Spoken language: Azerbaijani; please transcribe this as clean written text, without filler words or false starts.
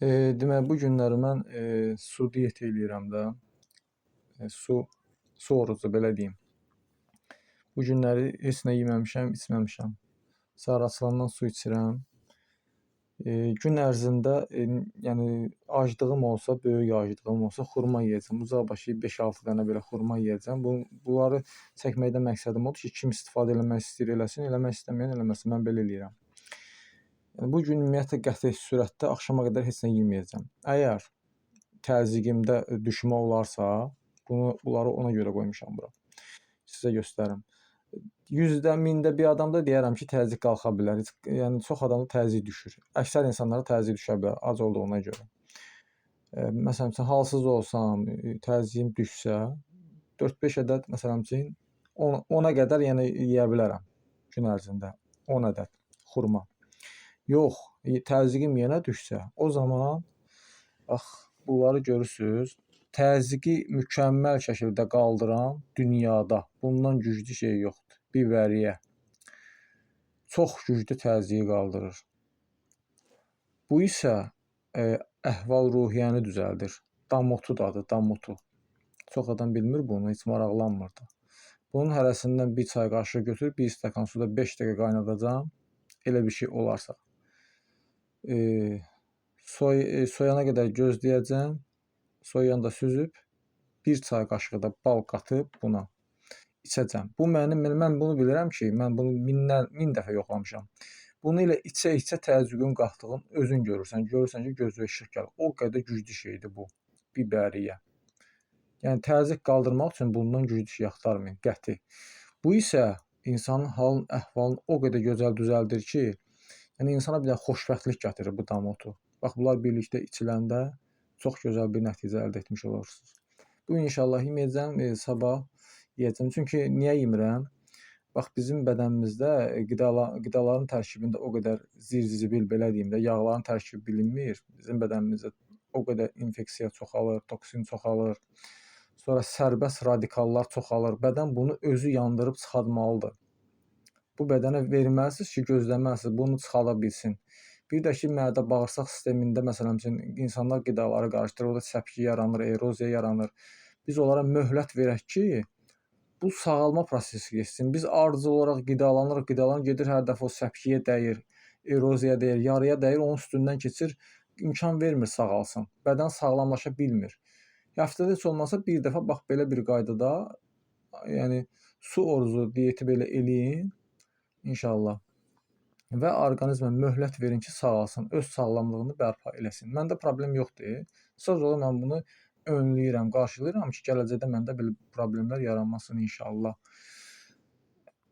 Deməli, bu günləri mən su diyeti eləyirəm də. Su orucu belə deyim. Bu günləri heç nə yeməmişəm, içməmişəm. Səhər açılandan su içirəm. Gün ərzində yəni aclığım olsa, böyük aclığım olsa xurma yeyəcəm. Uzaqbaşı 5-6 dənə belə xurma yeyəcəm. Bunları çəkməkdə məqsədim odur ki, kim istifadə eləmək istəyir eləsin, eləmək istəməyən eləməsin. Mən belə eləyirəm. Yəni bu gün ümumiyyətlə qəti surətdə axşama qədər heç nə yeməyəcəm. Əgər təzyiqimdə düşmə olarsa, bunları ona görə qoymuşam bura. Sizə göstərim. 100-də, 1000-də bir adamda deyərəm ki, təzyiq qalxa bilər. Yəni çox adamda təzyiq düşür. Əksər insanlara təzyiq düşə bilər az olduğuna görə. Məsələn üçün halsız olsam, təzyiqim düşsə, 4-5 ədəd məsələn üçün 10-a qədər yəni yeyə bilərəm gün ərzində. 10 ədəd xurma. Yox, təzyiqim yenə düşsə, o zaman bax bunları görürsüz. Təzyiqi mükəmməl şəkildə qaldıran dünyada bundan güclü şey yoxdur. Bivəriyə çox güclü təzyiqi qaldırır. Bu isə əhval-ruhiyyəni düzəldir. Damotu adı, damotu. Çox adam bilmir bunu, heç maraqlanmır da. Bunun hərəsindən bir çay qaşığı götürüb bir stəkan suda 5 dəqiqə qaynadacam. Elə bir şey olarsa. Soyana qədər gözləyəcəm. Soyanda süzüb bir çay qaşığı da bal qatıb buna içəcəm. Mən bunu bilirəm ki, mən bunu min dəfə yoxlamışam. Bunu ilə içə-içə təzyiqin qalxdığını özün görürsən. Görürsən ki, gözünə işıq gəlir. O qədər güclü şeydir bu bibəriyyə. Yəni təzyiq qaldırmaq üçün bundan güclü şey axtarmayın, qəti. Bu isə insanın halın, əhvalını o qədər gözəl düzəldir ki, yəni insana bir də xoşbəxtlik gətirir bu damotu. Bax, bunlar birlikdə içiləndə çox gözəl bir nəticə əldə etmiş olursunuz. Bu inşallah yeməyəcəm, sabah yeyəcəm. Çünki niyə yemirəm? Bax, bizim bədənimizdə qidaların tərkibində o qədər zirzibil, belə deyim də, yağların tərkibi bilinmir. Bizim bədənimizdə o qədər infeksiya çoxalır, toksin çoxalır. Sonra sərbəst radikallar çoxalır. Bədən bunu özü yandırıb çıxartmalıdır. Bu bədənə verməlisiniz ki, gözləməlisiniz, bunu çıxarda bilsin. Bir də ki, mədə bağırsaq sistemində məsələn üçün insanlar qidaları qarışdırır, orada səpki yaranır, eroziya yaranır. Biz onlara möhlət verək ki, bu sağalma prosesi keçsin. Biz ardıcıl olaraq qidalanırıq, gedir hər dəfə o səpkiyə dəyir, eroziyaya dəyir, yarıya dəyir, onun üstündən keçir, imkan vermir sağalsın. Bədən sağlamlaşa bilmir. Həftədə heç olmasa bir dəfə bax belə bir qaydada, yəni su orucu diyeti belə eləyin inşallah. Və orqanizmə möhlət verin ki, sağalsın, öz sağlamlığını bərpa eləsin. Məndə problem yoxdur. Söz olar mən bunu önləyirəm, qarşılayıram ki, gələcəkdə məndə belə problemlər yaranmasın inşallah.